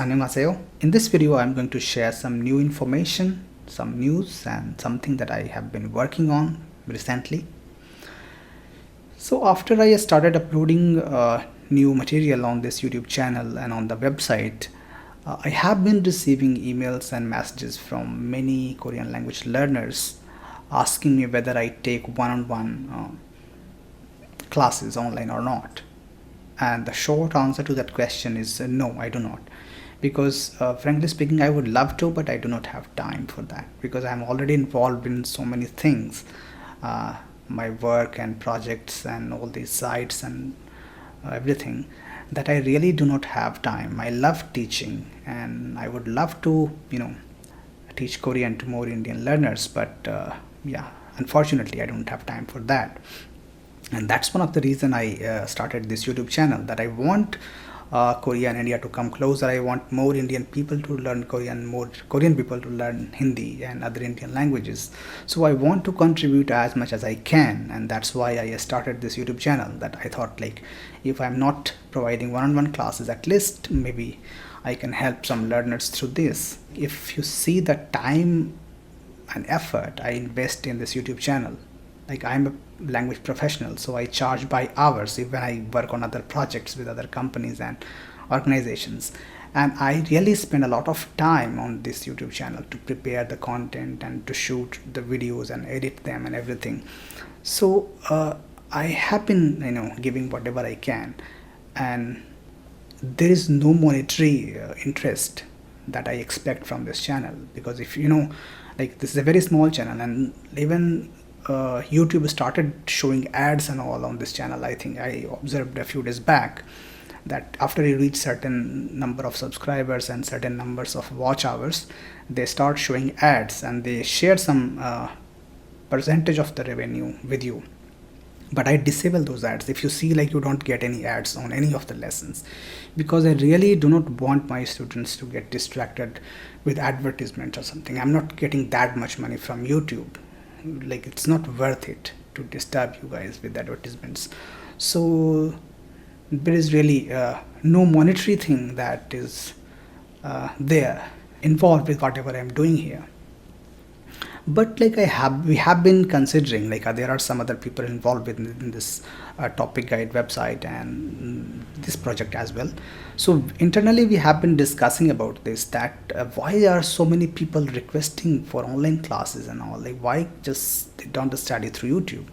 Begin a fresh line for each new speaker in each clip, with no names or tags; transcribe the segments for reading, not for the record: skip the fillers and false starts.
Annyeonghaseyo. In this video, I'm going to share some new information, some news, and something that I have been working on recently. So after I started uploading new material on this YouTube channel and on the website, I have been receiving emails and messages from many Korean language learners asking me whether I take one-on-one classes online or not. And the short answer to that question is no, I do not. Because frankly speaking, I would love to, but I do not have time for that because I'm already involved in so many things, my work and projects and all these sites and everything, that I really do not have time. I love teaching and I would love to, teach Korean to more Indian learners, but yeah, unfortunately, I don't have time for that. And that's one of the reason I started this YouTube channel, that I want Korea and India to come closer. I want more Indian people to learn Korean, more Korean people to learn Hindi and other Indian languages. So I want to contribute as much as I can, and that's why I started this YouTube channel. That I thought, like, if I'm not providing one-on-one classes, at least maybe I can help some learners through this. If you see the time and effort I invest in this YouTube channel, like, I'm a language professional, so I charge by hours when I work on other projects with other companies and organizations, and I really spend a lot of time on this YouTube channel to prepare the content and to shoot the videos and edit them and everything. So I have been giving whatever I can, and there is no monetary interest that I expect from this channel, because if like, this is a very small channel, and even YouTube started showing ads and all on this channel. I think I observed a few days back that after you reach certain number of subscribers and certain numbers of watch hours, they start showing ads and they share some percentage of the revenue with you. But I disable those ads. If you see, like, you don't get any ads on any of the lessons, because I really do not want my students to get distracted with advertisement or something. I'm not getting that much money from YouTube. Like, it's not worth it to disturb you guys with advertisements. So there is really no monetary thing that is there involved with whatever I'm doing here. But like, we have been considering, like, there are some other people involved in this topic guide website and this project as well. So internally we have been discussing about this, that why are so many people requesting for online classes and all, like, why just they don't study through YouTube.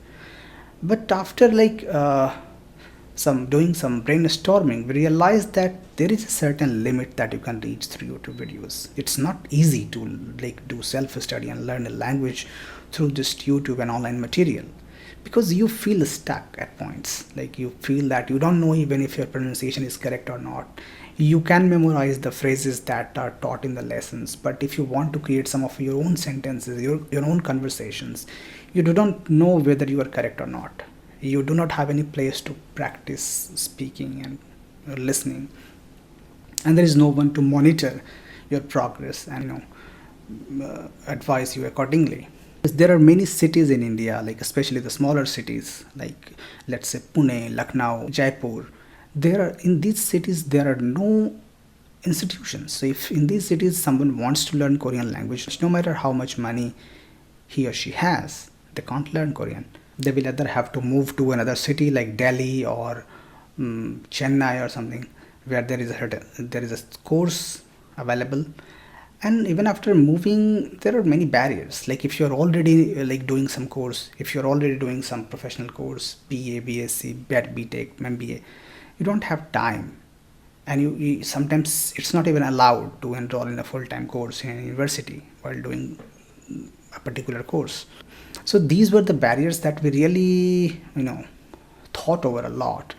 But after doing some brainstorming, we realized that there is a certain limit that you can reach through YouTube videos. It's not easy to, like, do self-study and learn a language through just YouTube and online material, because you feel stuck at points. Like, you feel that you don't know even if your pronunciation is correct or not. You can memorize the phrases that are taught in the lessons, but if you want to create some of your own sentences, your own conversations, you do not know whether you are correct or not. You do not have any place to practice speaking and listening, and there is no one to monitor your progress and advise you accordingly. There are many cities in India, like especially the smaller cities, like, let's say, Pune, Lucknow, Jaipur. In these cities there are no institutions. So if in these cities someone wants to learn Korean language, no matter how much money he or she has, they can't learn Korean. They will either have to move to another city like Delhi or Chennai or something, where there is a course available. And even after moving, there are many barriers. Like, if you're already doing some course, if you're already doing some professional course, BA, BSc, BEd, BTech, MBA, you don't have time, and you sometimes it's not even allowed to enroll in a full-time course in a university while doing a particular course. So these were the barriers that we really thought over a lot,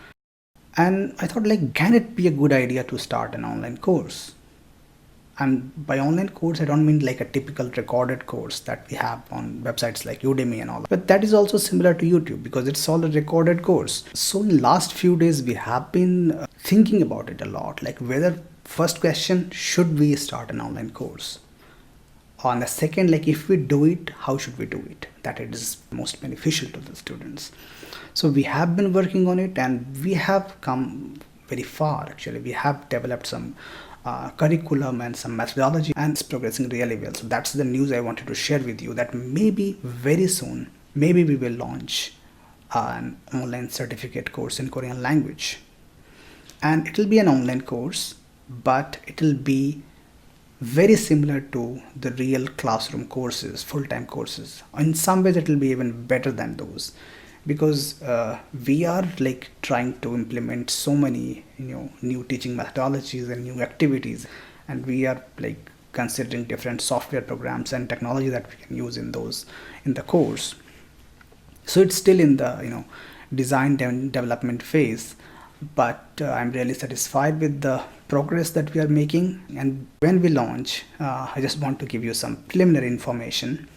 and I thought, like, can it be a good idea to start an online course? And by online course, I don't mean like a typical recorded course that we have on websites like Udemy and all, but that is also similar to YouTube because it's all a recorded course. So in last few days, we have been thinking about it a lot, like, whether, first question, should we start an online course? On the second, like, if we do it, how should we do it, that it is most beneficial to the students? So we have been working on it, and we have come very far. Actually, we have developed some curriculum and some methodology, and it's progressing really well. So that's the news I wanted to share with you, that maybe very soon, maybe we will launch an online certificate course in Korean language. And it will be an online course, but it will be very similar to the real classroom courses, full-time courses. In some ways it will be even better than those, because we are like trying to implement so many new teaching methodologies and new activities, and we are like considering different software programs and technology that we can use in the course. So it's still in the design development phase, but I'm really satisfied with the progress that we are making. And when we launch, I just want to give you some preliminary information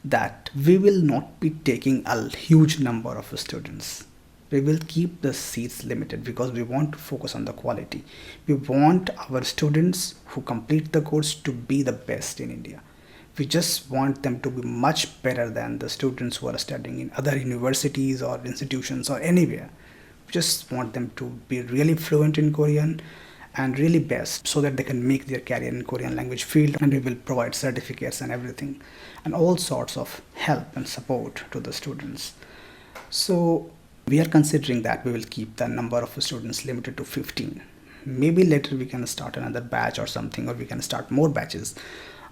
that we will not be taking a huge number of students. We will keep the seats limited because we want to focus on the quality. We want our students who complete the course to be the best in India. We just want them to be much better than the students who are studying in other universities or institutions or anywhere. We just want them to be really fluent in Korean and really best, so that they can make their career in Korean language field, and we will provide certificates and everything and all sorts of help and support to the students. So we are considering that we will keep the number of students limited to 15. Maybe later we can start another batch or something, or we can start more batches.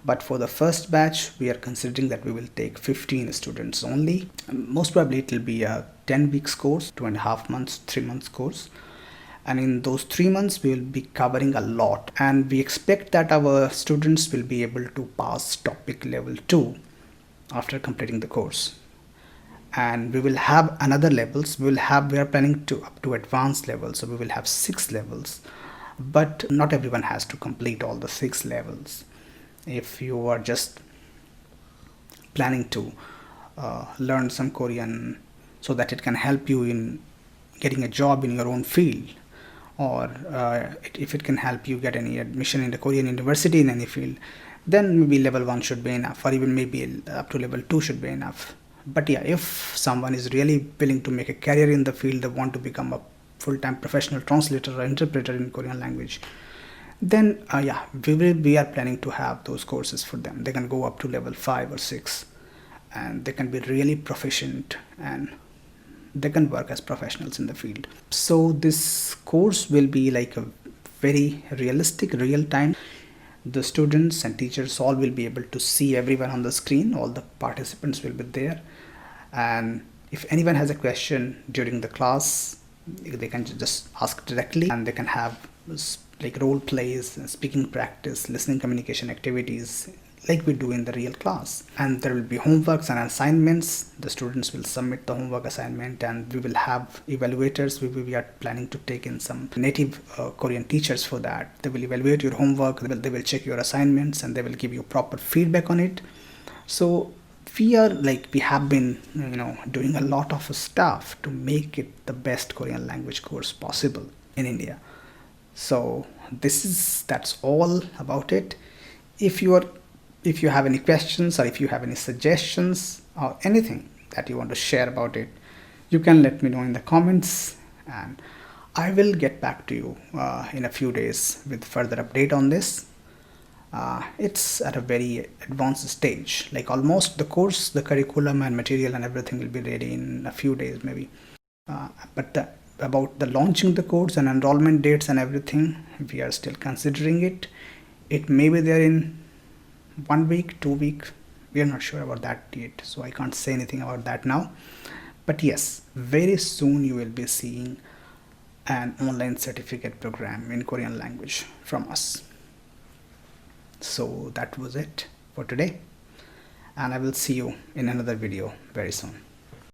But for the first batch, we are considering that we will take 15 students only. Most probably it will be a 10 weeks course, 2.5 months, 3 months course. And in those 3 months, we will be covering a lot. And we expect that our students will be able to pass TOPIK level 2 after completing the course. And we will have another levels. We are planning to up to advanced levels. So we will have 6 levels. But not everyone has to complete all the 6 levels. If you are just planning to learn some Korean so that it can help you in getting a job in your own field, or if it can help you get any admission in the Korean university in any field, then maybe level 1 should be enough, or even maybe up to level 2 should be enough. But yeah, if someone is really willing to make a career in the field, they want to become a full-time professional translator or interpreter in Korean language, then we are planning to have those courses for them. They can go up to level 5 or 6, and they can be really proficient, and they can work as professionals in the field. So this course will be like a very realistic, real time. The students and teachers all will be able to see everyone on the screen. All the participants will be there, and if anyone has a question during the class, they can just ask directly, and they can have like role plays, speaking practice, listening communication activities like we do in the real class. And there will be homeworks and assignments. The students will submit the homework assignment, and we will have evaluators. We are planning to take in some native Korean teachers for that. They will evaluate your homework, they will check your assignments, and they will give you proper feedback on it. So we have been doing a lot of stuff to make it the best Korean language course possible in India. So that's all about it. If you have any questions, or if you have any suggestions or anything that you want to share about it, you can let me know in the comments, and I will get back to you in a few days with further update on this. It's at a very advanced stage, like almost the course, the curriculum and material and everything will be ready in a few days maybe. But about the launching the course and enrollment dates and everything, we are still considering it. It may be there in 1 week, 2 weeks. We are not sure about that yet, so I can't say anything about that now. But yes, very soon you will be seeing an online certificate program in Korean language from us. So that was it for today, and I will see you in another video very soon.